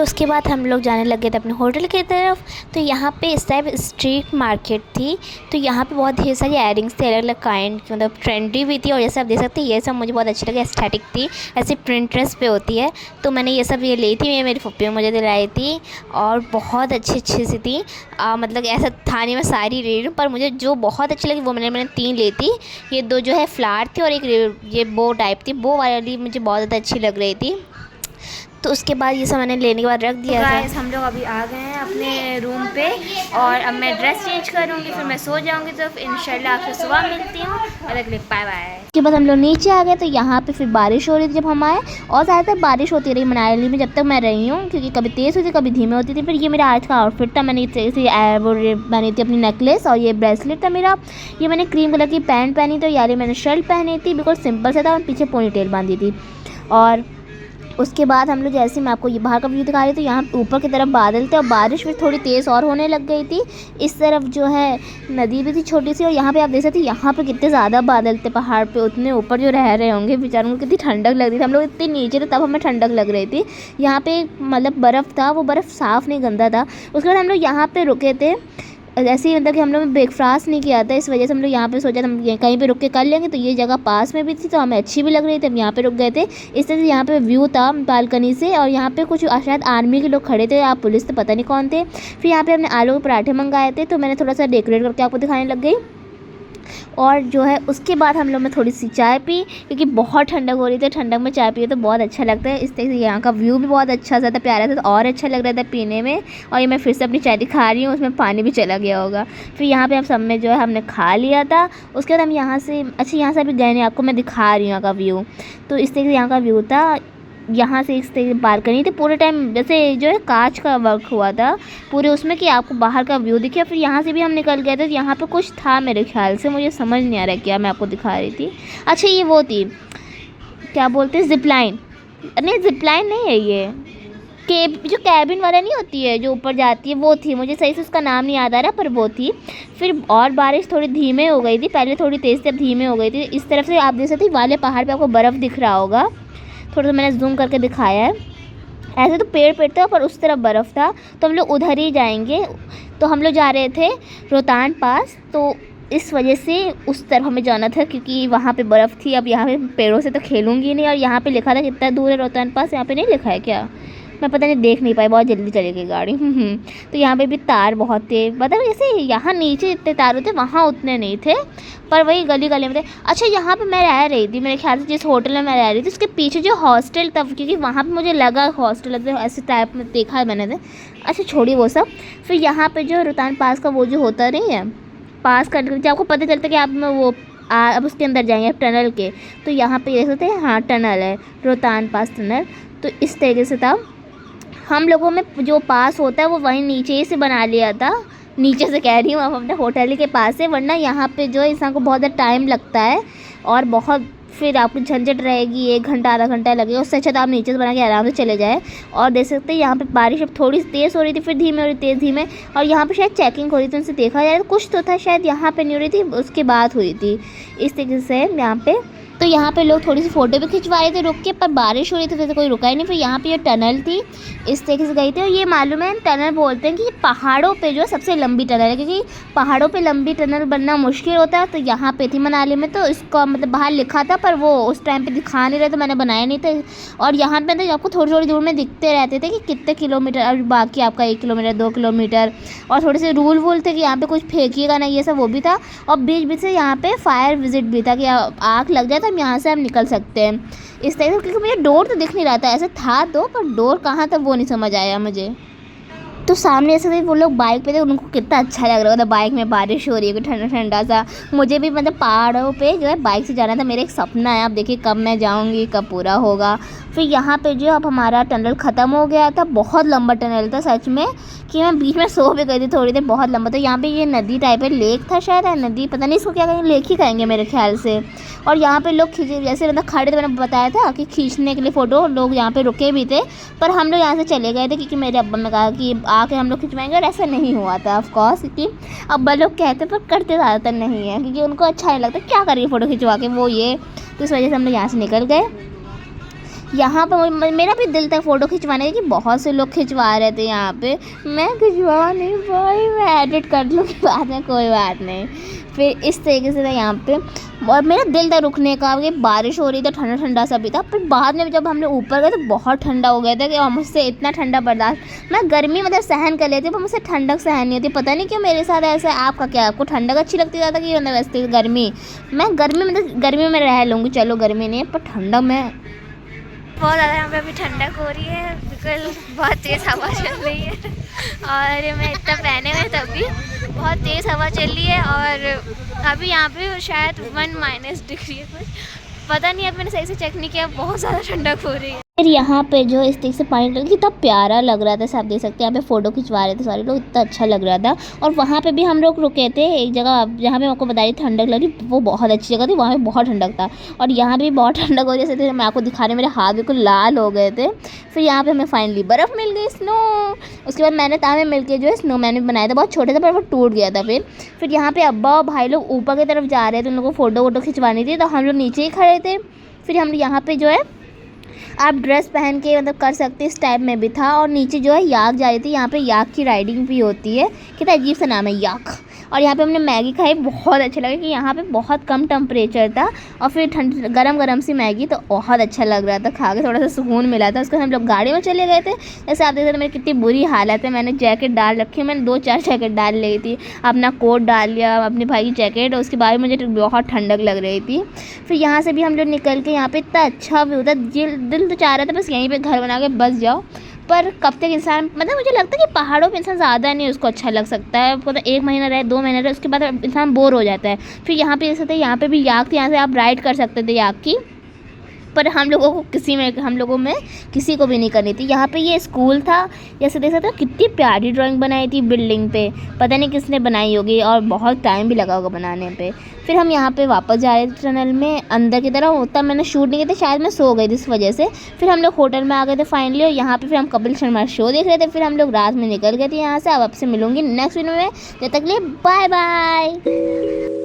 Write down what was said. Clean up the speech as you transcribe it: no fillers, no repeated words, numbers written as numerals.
उसके बाद हम लोग जाने लगे थे अपने होटल की तरफ। तो यहाँ पे इस टाइप स्ट्रीट मार्केट थी। तो यहाँ पे बहुत ढेर सारी एयरिंग्स थे अलग अलग काइंड की, मतलब ट्रेंडी भी थी। और ये सब देख सकते हैं, ये सब मुझे बहुत अच्छी लगी, एस्थेटिक थी, ऐसे प्रिंट्रेस पे होती है। तो मैंने ये सब ये ली थी, ये मेरी फुप्पी ने मुझे दिलाई थी और बहुत अच्छी अच्छी सी थी। मतलब ऐसा था नहीं मैं सारी ले रही हूँ, पर मुझे जो बहुत अच्छी लगी वो मैंने 3 ली थी। ये 2 जो है फ्लावर थी और एक ये बो टाइप थी, बो वाली मुझे बहुत ज़्यादा अच्छी लग रही थी। तो उसके बाद ये सब मैंने लेने के बाद रख दिया था। हम लोग अभी आ गए हैं अपने रूम पे और अब मैं ड्रेस चेंज करूँगी, फिर मैं सो जाऊँगी। तो इंशाल्लाह आपसे सुबह मिलती हूँ और अगले बाय बाय। उसके बाद हम लोग नीचे आ गए। तो यहाँ पे फिर बारिश हो रही थी जब हम आए, और ज़्यादातर बारिश होती रही मनाली में जब तक मैं रही हूँ, क्योंकि कभी तेज़ होती कभी धीमे होती थी। फिर ये मेरा आज का आउटफिट था, मैंने वो बनी थी अपनी नेकलेस और ये ब्रेसलेट था मेरा। ये मैंने क्रीम कलर की पैंट पहनी थी, यार मैंने शर्ट पहनी थी, बिल्कुल सिंपल सा था और पीछे पोनीटेल बांधी थी। और उसके बाद हम लोग जैसे मैं आपको ये बाहर का व्यू दिखा रही थी, यहाँ ऊपर की तरफ बादल थे और बारिश भी थोड़ी तेज़ और होने लग गई थी। इस तरफ जो है नदी भी थी छोटी सी, और यहाँ पे आप देख सकते हैं यहाँ पे कितने ज़्यादा बादल थे पहाड़ पे। उतने ऊपर जो रह रहे होंगे बेचारों को कितनी ठंडक लग रही थी। हम लोग इतने नीचे थे तब हमें ठंडक लग रही थी। यहाँ पे मतलब बर्फ़ था, वो बर्फ़ साफ़ नहीं गंदा था। उसके बाद हम लोग यहाँ पर रुके थे, ऐसे ही मतलब कि हम लोग ब्रेकफास्ट नहीं किया था, इस वजह से हम लोग यहाँ पे सोचा था हम कहीं पे रुक के कर लेंगे। तो ये जगह पास में भी थी तो हमें अच्छी भी लग रही थी, हम यहाँ पे रुक गए थे। इस तरह से यहाँ पे व्यू था बालकनी से, और यहाँ पे कुछ शायद आर्मी के लोग खड़े थे, आप पुलिस तो पता नहीं कौन थे। फिर यहाँ पे हमने आलू के पराठे मंगाए थे, तो मैंने थोड़ा सा डेकोरेट करके आपको दिखाने लग गई। और जो है उसके बाद हम लोग ने थोड़ी सी चाय पी, क्योंकि बहुत ठंडक हो रही थी। ठंडक में चाय पिए तो बहुत अच्छा लगता है। इस तरह से यहाँ का व्यू भी बहुत अच्छा सा था, प्यारा था, तो और अच्छा लग रहा था पीने में। और ये मैं फिर से अपनी चाय दिखा रही हूँ, उसमें पानी भी चला गया होगा। फिर यहाँ पे हम सब में जो है हमने खा लिया था। उसके बाद हम यहाँ से यहाँ से भी गए नहीं, आपको मैं दिखा रही हूँ यहाँ का व्यू। तो इस तरह से यहाँ का व्यू था। यहाँ से इस तरह बालकनी थी, पूरे टाइम जैसे जो है कांच का वर्क हुआ था पूरे उसमें, कि आपको बाहर का व्यू दिखे। फिर यहाँ से भी हम निकल गए थे, यहाँ पे कुछ था मेरे ख्याल से, मुझे समझ नहीं आ रहा क्या मैं आपको दिखा रही थी। अच्छा ये वो थी, क्या बोलते हैं, जिपलाइन। नहीं जिपलाइन नहीं है ये, जो कैबिन वाला नहीं होती है जो ऊपर जाती है, वो थी। मुझे सही से उसका नाम नहीं याद आ रहा, पर वो थी। फिर और बारिश थोड़ी धीमे हो गई थी, पहले थोड़ी तेज़ थी अब धीमे हो गई थी। इस तरफ से आप देख सकते वाले पहाड़ पे आपको बर्फ़ दिख रहा होगा, थोड़ा सा मैंने जूम करके दिखाया है। ऐसे तो पेड़ था पर उस तरफ बर्फ़ था, तो हम लोग उधर ही जाएंगे। तो हम लोग जा रहे थे रोहतांग पास, तो इस वजह से उस तरफ हमें जाना था, क्योंकि वहाँ पे बर्फ़ थी। अब यहाँ पे पेड़ों से तो खेलूँगी नहीं, और यहाँ पे लिखा था कितना दूर है रोहतांग पास, यहाँ पे नहीं लिखा है क्या, मैं पता नहीं देख नहीं पाई, बहुत जल्दी चली गई गाड़ी। तो यहाँ पे भी तार बहुत थे, मतलब जैसे यहाँ नीचे जितने तार होते वहाँ उतने नहीं थे, पर वही गली गली में थे। अच्छा यहाँ पे मैं रह रही थी, मेरे ख्याल से जिस होटल में मैं रह रही थी उसके पीछे जो हॉस्टल था, क्योंकि वहाँ पे मुझे लगा हॉस्टल ऐसे टाइप में देखा है मैंने। अच्छा छोड़िए वो सब। फिर यहाँ पे जो रोहतांग पास का वो जो होता नहीं है, पास करने के आपको पता चलता है कि आप वो अब उसके अंदर जाएंगे आप टनल के। तो यहाँ पे देख सकते हैं, हाँ टनल है, रोहतांग पास टनल। तो इस तरीके से था, हम लोगों में जो पास होता है वो वहीं नीचे ही से बना लिया था। नीचे से कह रही हूँ, अब अपने होटल के पास है, वरना यहाँ पे जो है इंसान को बहुत ज़्यादा टाइम लगता है और बहुत फिर आपको झंझट रहेगी, 1 घंटा आधा घंटा लगेगा। उससे अच्छा तो आप नीचे से बना के आराम से चले जाए। और देख सकते हैं यहाँ पे बारिश अब थोड़ी तेज़ हो रही थी, फिर धीमे हो रही, तेज़ धीमे। और यहाँ पे शायद चेकिंग हो रही थी, उनसे देखा जाए तो कुछ तो था, शायद यहाँ पे नहीं हो रही थी, उसके बाद हुई थी। इस तरीके से यहाँ पे, तो यहाँ पे लोग थोड़ी सी फ़ोटो भी खिंचवा रहे थे रुक के, पर बारिश हो रही थी वैसे कोई रुका ही नहीं। फिर यहाँ पे ये टनल थी, इस तरीके से गई थी। और ये मालूम है टनल बोलते हैं कि पहाड़ों पे जो सबसे लंबी टनल है, क्योंकि पहाड़ों पे लंबी टनल बनना मुश्किल होता है। तो यहाँ पे थी मनाली में, तो इसको मतलब बाहर लिखा था, पर वो उस टाइम पे दिखा नहीं रहे तो मैंने बनाया नहीं था। और यहाँ पे तो आपको थोड़ी थोड़ी दूर में दिखते रहते थे कि कितने किलोमीटर, और बाकी आपका 1 किलोमीटर 2 किलोमीटर। और थोड़े से रूल वूल थे कि यहाँ पे कुछ फेंकिएगा नहीं, ये सब वो भी था। और बीच बीच से यहाँ पे फायर विजिट भी था कि आग लग जाए तो हम यहाँ से हम निकल सकते हैं, इस तरह से। क्योंकि मुझे डोर तो दिख नहीं रहा था, ऐसे था तो, पर डोर कहाँ था वो नहीं समझ आया मुझे। तो सामने ऐसे वो लोग बाइक पे थे, उनको कितना अच्छा लग रहा था बाइक में, बारिश हो रही है, ठंडा ठंडा सा। मुझे भी मतलब पहाड़ों पे जो है बाइक से जाना था, मेरा एक सपना है। अब देखिए कब मैं जाऊंगी, कब पूरा होगा। फिर यहाँ पे जो अब हमारा टनल ख़त्म हो गया था, बहुत लंबा टनल था सच में, कि मैं बीच में सो भी गई थी थोड़ी देर, बहुत लंबा था। यहाँ पे ये नदी टाइप है, लेक था शायद, है नदी, पता नहीं इसको क्या कहेंगे, लेक ही कहेंगे मेरे ख्याल से। और यहाँ पे लोग जैसे मतलब खड़े थे, मैंने बताया था कि खींचने के लिए फ़ोटो, लोग यहाँ पे रुके भी थे। पर हम लोग यहाँ से चले गए थे, क्योंकि मेरे अब्बा ने कहा कि आके हम लोग खिंचवाएंगे, और ऐसा नहीं हुआ था ऑफकोर्स, क्योंकि अब्बा लोग कहते पर करते ज़्यादातर नहीं है, क्योंकि उनको अच्छा नहीं लगता क्या करिए फ़ोटो खिंचवा के वो ये। तो इस वजह से हम लोग यहाँ से निकल गए। यहाँ पे मेरा भी दिल था फ़ोटो खिंचवाने का कि बहुत से लोग खिंचवा रहे थे यहाँ पे, मैं खिंचवा नहीं पाई, मैं एडिट कर लूँगी बाद में, कोई बात नहीं। फिर इस तरीके से था यहाँ पे, और मेरा दिल था रुकने का, ये बारिश हो रही थी, ठंडा ठंडा सा भी था। फिर बाद में जब हमने ऊपर गए तो बहुत ठंडा हो गया था कि मुझसे इतना ठंडा बर्दाश्त, मैं गर्मी मतलब सहन कर लेती पर मुझसे ठंडक सहन नहीं होती, पता नहीं क्यों मेरे साथ ऐसा। आपका क्या, आपको ठंडक अच्छी लगती ज़्यादा कि मतलब वैसे गर्मी? मैं गर्मी मतलब गर्मी में रह लूँगी, चलो गर्मी नहीं है, पर ठंडा में बहुत ज़्यादा यहाँ पे अभी ठंडक हो रही है, बिल्कुल बहुत तेज़ हवा चल रही है और मैं इतना पहने हुए तब भी बहुत तेज़ हवा चल रही है। और अभी यहाँ पे शायद 1- डिग्री है कुछ, पता नहीं, अब मैंने सही से चेक नहीं किया, बहुत ज़्यादा ठंडक हो रही है। फिर यहाँ पे जो स्टिक से पानी लगा, कितना प्यारा लग रहा था, सब देख सकते हैं। यहाँ पे फ़ोटो खिंचवा रहे थे सारे लोग, इतना अच्छा लग रहा था। और वहाँ पे भी हम लोग रुके थे एक जगह जहाँ पे आपको बता रही ठंडक लग रही, वो बहुत अच्छी जगह थी, वहाँ पे बहुत ठंडक था। और यहाँ भी बहुत ठंडक हो रही थी, मैं आपको दिखा रही, मेरे हाथ बिल्कुल लाल हो गए थे। फिर यहाँ पर हमें फाइनली बर्फ़ मिल गई, स्नो। उसके बाद मैंने तामे मिल के जो है स्नोमैन भी बनाया था, बहुत छोटे थे पर वो टूट गया था। फिर यहाँ पर अब्बा और भाई लोग ऊपर की तरफ जा रहे थे, उन लोगों को फ़ोटो वोटो खिंचवानी थी, तो हम लोग नीचे ही खड़े थे। फिर हम यहाँ पे जो है आप ड्रेस पहन के मतलब कर सकते, इस टाइप में भी था। और नीचे जो है याक जा रही थी, यहाँ पे याक की राइडिंग भी होती है, कितना अजीब सा नाम है याक। और यहाँ पे हमने मैगी खाई, बहुत अच्छा लगा कि यहाँ पे बहुत कम टेम्परेचर था और फिर गरम गरम सी मैगी, तो बहुत अच्छा लग रहा था, खा के थोड़ा सा सुकून मिला था। उसके बाद हम लोग गाड़ी में चले गए थे। जैसे आप देख रहे थे मेरी कितनी बुरी हालत है, मैंने जैकेट डाल रखी, मैंने 2-4 जैकेट डाल ली थी, अपना कोट डाल लिया, अपने भाई की जैकेट, और उसके बाद मुझे बहुत ठंडक लग रही थी। फिर यहाँ से भी हम लोग निकल के, यहाँ पे इतना अच्छा व्यू था, दिल तो चाह रहा था बस यहीं पे घर बना के बस जाओ। पर कब तक इंसान, मतलब मुझे लगता है कि पहाड़ों पे इंसान ज़्यादा नहीं उसको अच्छा लग सकता है, मतलब 1 महीना रहे, 2 महीना रहे, उसके बाद इंसान बोर हो जाता है। फिर यहाँ पे जैसे थे, यहाँ पे भी याक थी, यहाँ से आप राइड कर सकते थे याक की, पर हम लोगों में किसी को भी नहीं करनी थी। यहाँ पे ये स्कूल था, जैसे देख सकते हो कितनी प्यारी ड्राइंग बनाई थी बिल्डिंग पे, पता नहीं किसने बनाई होगी, और बहुत टाइम भी लगा होगा बनाने पे। फिर हम यहाँ पे वापस जा रहे थे टनल में अंदर की तरफ, उतना मैंने शूट नहीं किया था, शायद मैं सो गई थी इस वजह से। फिर हम लोग होटल में आ गए थे फाइनली, और यहाँ पे फिर हम कपिल शर्मा शो देख रहे थे। फिर हम लोग रात में निकल गए थे यहाँ से। अब आपसे मिलूंगी नेक्स्ट वीडियो में, जब तक के लिए बाय बाय।